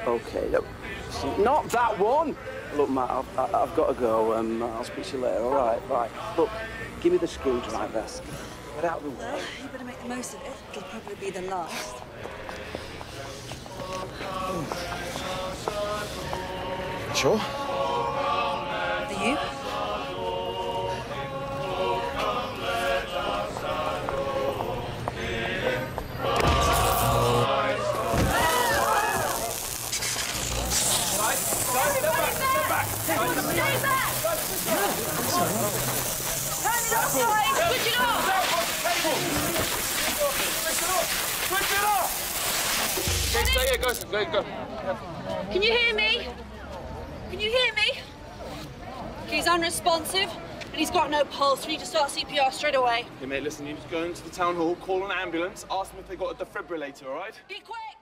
OK, not that one! Look, Matt, I've got to go. I'll speak to you later, all right? Bye. Look, give me the screwdriver. Get out of the way. Well, you better make the most of it. It'll probably be the last. Sure? Are you? Go. Can you hear me? Can you hear me? He's unresponsive and he's got no pulse. We need to start CPR straight away. Hey, mate, listen, you just go into the town hall, call an ambulance, ask them if they got a defibrillator, all right? Be quick!